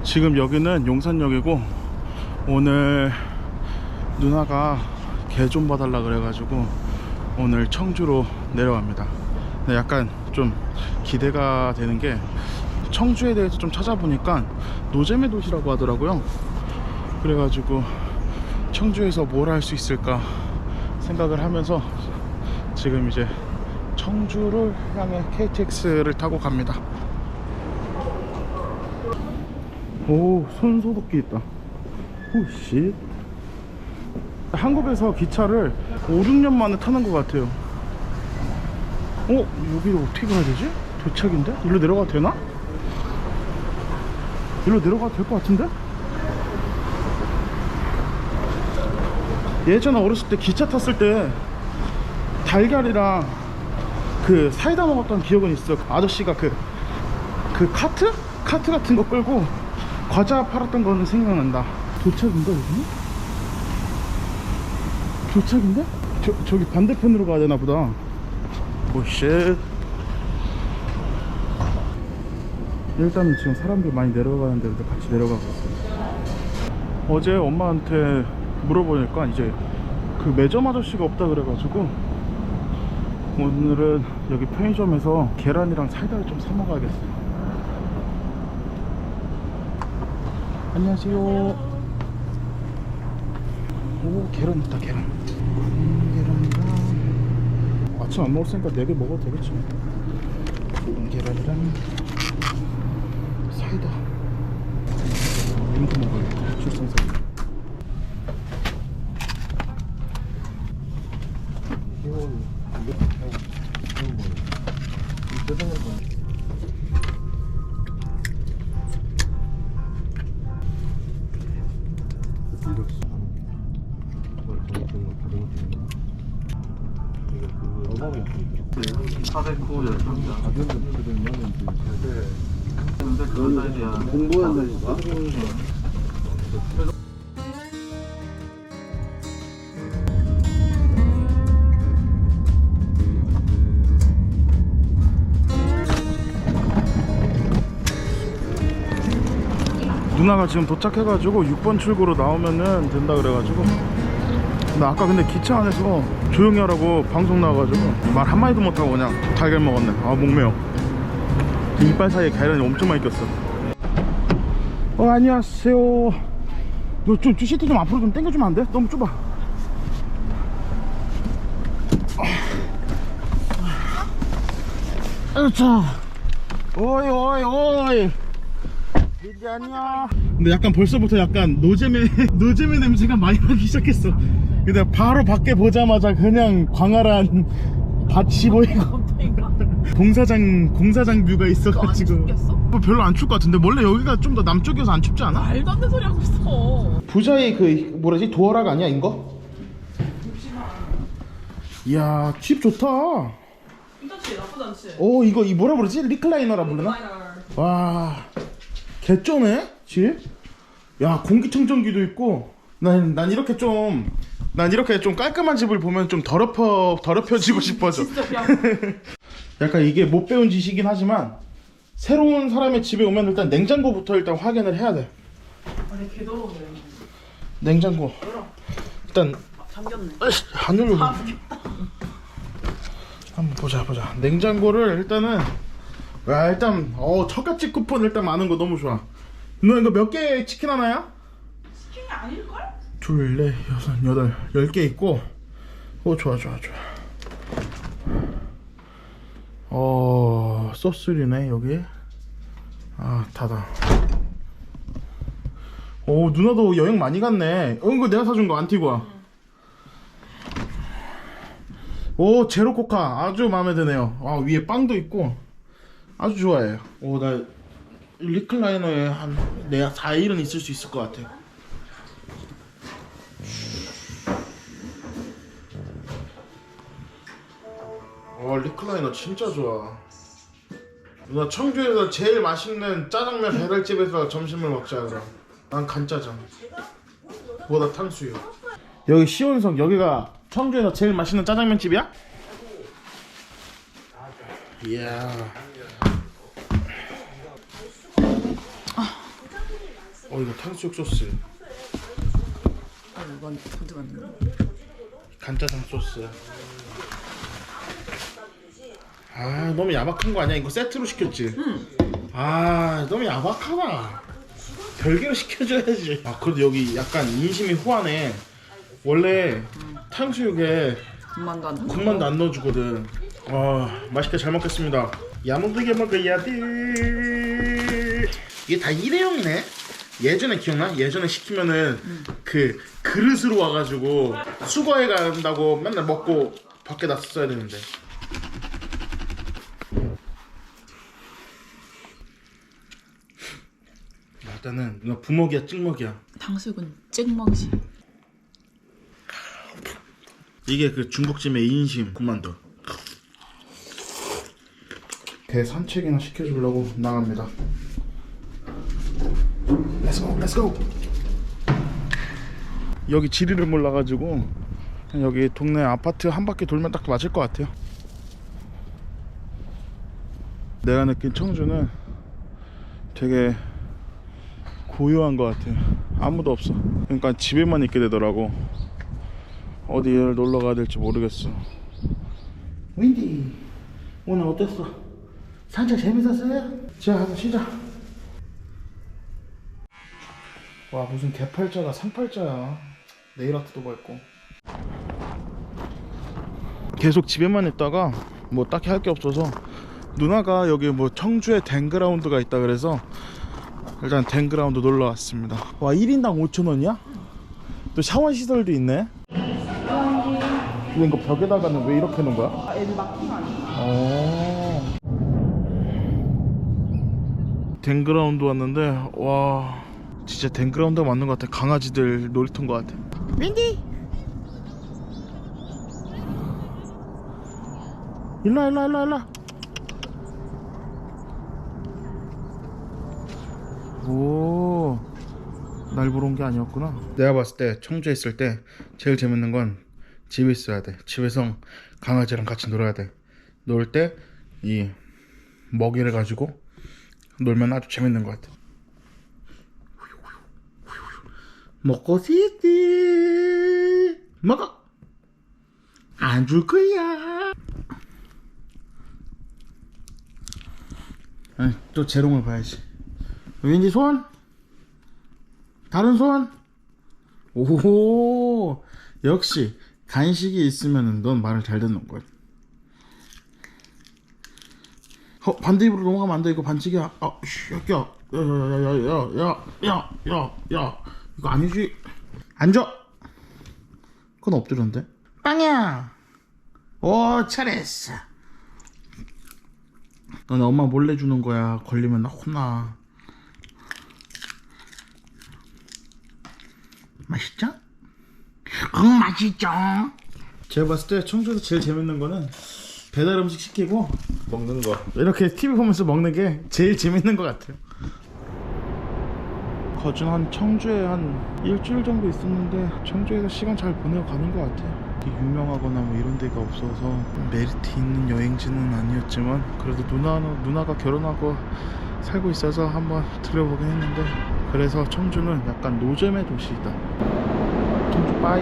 지금 여기는 용산역이고 오늘 누나가 개 좀 봐달라 그래가지고 오늘 청주로 내려갑니다. 근데 약간 좀 기대가 되는 게 청주에 대해서 좀 찾아보니까 노잼의 도시라고 하더라고요. 그래가지고 청주에서 뭘 할 수 있을까 생각을 하면서 지금 이제 청주를 향해 KTX를 타고 갑니다. 오, 손소독기 있다. 오, 씨. 한국에서 기차를 5, 6년 만에 타는 것 같아요. 여기를 어떻게 가야 되지? 도착인데? 일로 내려가도 되나? 일로 내려가도 될 것 같은데? 예전에 어렸을 때 기차 탔을 때 달걀이랑 그 사이다 먹었던 기억은 있어. 아저씨가 그 카트? 카트 같은 거 끌고 과자 팔았던 거는 생각난다. 도착인가 여기는? 도착인데? 저기 반대편으로 가야 되나 보다. 오쉣. 일단은 지금 사람들 많이 내려가는데 같이 내려가고 있어요. 어제 엄마한테 물어보니까 이제 그 매점 아저씨가 없다 그래가지고 오늘은 여기 편의점에서 계란이랑 사이다를 좀 사 먹어야겠어요. 안녕하세요. 오, 계란 있다. 계란. 계란이랑 아침 안 먹었으니까 4개 먹어도 되겠지. 계란이랑 사이다. 이거 먹어야겠다. 출산사이다. 공부한다니까? 누나가 지금 도착해가지고 6번 출구로 나오면은 된다 그래가지고 나 아까 근데 기차 안에서 조용히 하라고 방송 나와가지고 말 한마디도 못하고 그냥 달걀 먹었네. 아, 목매워. 이빨 사이에 계란이 엄청 많이 꼈어. 안녕하세요. 너 좀 시트 좀 앞으로 좀 당겨주면 안 돼? 너무 좁아. 자, 오이 민지 안녕. 근데 약간 벌써부터 약간 노잼의 냄새가 많이 나기 시작했어. 근데 바로 밖에 보자마자 그냥 광활한 밭이 보이고 공사장 뷰가 있어가지고. 안 춥겠어? 별로 안 추울 것 같은데 원래 여기가 좀 더 남쪽이어서 안 춥지 않아? 말도 안 되는 소리 하고 있어. 부자의 그 뭐라지 도어락 아니야 인거? 이야, 집 좋다. 괜찮지? 나쁘지 않지? 이거 이 뭐라 그러지? 리클라이너라 부르나? 와, 개쩌네 집. 야, 공기청정기도 있고. 난 이렇게 좀 깔끔한 집을 보면 좀 더럽혀지고 싶어져. 진짜 그냥 약간 이게 못 배운 지식이긴 하지만 새로운 사람의 집에 오면 일단 냉장고부터 일단 확인을 해야 돼. 아니 개더러운데. 냉장고 일단 잠겼네. 안 열려. 한번 보자. 냉장고를 일단은 일단 처갓집 쿠폰 일단 많은 거 너무 좋아. 누나 이거 몇 개 치킨 하나야? 치킨이 아닐걸? 둘, 넷, 여섯, 여덟, 10개 있고. 좋아. 소스류네 여기. 닫아. 누나도 여행 많이 갔네. 이거 내가 사준 거 안티구아. 제로 코카 아주 마음에 드네요. 위에 빵도 있고 아주 좋아해요. 나 리클라이너에 한 내가 4일은 있을 수 있을 것 같아. 리클라이너 진짜 좋아. 누나 청주에서 제일 맛있는 짜장면 배달집에서 점심을 먹자 그럼. 난 간짜장 보다 탕수육. 여기 시온성, 여기가 청주에서 제일 맛있는 짜장면 집이야? 이야. 이거 탕수육 소스. 이건 본드 맞는 거. 간짜장 소스. 아 너무 야박한 거 아니야? 이거 세트로 시켰지? 아 너무 야박하다. 별개로 시켜줘야지. 아 그래도 여기 약간 인심이 후하네. 원래 탕수육에 군만두 안 넣어주거든. 맛있게 잘 먹겠습니다. 야무지게 먹어야 돼. 이게 다 일회용이네. 예전에 기억나? 예전에 시키면은 그 그릇으로 와가지고 수거해 간다고 맨날 먹고 밖에 놨었어야 되는데. 일단은 누나 부먹이야 찍먹이야? 탕수육은 찍먹이지. 이게 그 중국집의 인심 군만두. 대산책이나 시켜주려고 나갑니다. 렛츠고 렛츠고. 여기 지리를 몰라가지고 여기 동네 아파트 한 바퀴 돌면 딱 맞을 것 같아요. 내가 느낀 청주는 되게 고요한 것 같아요. 아무도 없어. 그러니까 집에만 있게 되더라고. 어디를 놀러 가야 될지 모르겠어. 윈디 오늘 어땠어? 산책 재밌었어요? 자 한번 쉬자. 와 무슨 개팔자가 상팔자야. 네일아트도 밝고. 계속 집에만 있다가 뭐 딱히 할 게 없어서 누나가 여기 뭐 청주에 댕그라운드가 있다 그래서 일단 댕그라운드 놀러 왔습니다. 와 1인당 5,000원이야? 또 샤워 시설도 있네. 근데 이거 벽에다가는 왜 이렇게 놓은 거야? 애들 막힌 아니야? 댕그라운드 왔는데 와 진짜 댕그라운드가 맞는 것 같아. 강아지들 놀이터인 것 같아. 윈디 일로와. 오, 날 보러 온 게 아니었구나. 내가 봤을 때 청주에 있을 때 제일 재밌는 건 집에 있어야 돼. 집에서 강아지랑 같이 놀아야 돼. 놀 때 이 먹이를 가지고 놀면 아주 재밌는 것 같아. 먹고 싶지? 먹어. 안 줄 거야. 또 재롱을 봐야지. 왠지 손? 다른 손? 오, 역시 간식이 있으면 넌 말을 잘 듣는 거야. 반대 입으로 넘어가면 안 돼. 이거 반칙이야. 야, 이거 아니지. 앉아. 그건 엎드렸는데. 빵이야. 오, 잘했어. 너네 엄마 몰래 주는 거야. 걸리면 나 혼나. 맛있죠? 응, 맛있죠. 제가 봤을 때 청주에서 제일 재밌는 거는 배달 음식 시키고 먹는 거. 이렇게 TV 보면서 먹는 게 제일 재밌는 것 같아요. 거진 한 청주에 한 일주일 정도 있었는데 청주에서 시간 잘 보내고 가는 것 같아요. 유명하거나 뭐 이런 데가 없어서 메리트 있는 여행지는 아니었지만 그래도 누나가 결혼하고 살고 있어서 한번 들려보긴 했는데, 그래서 청주는 약간 노잼의 도시이다. 청주 빠이.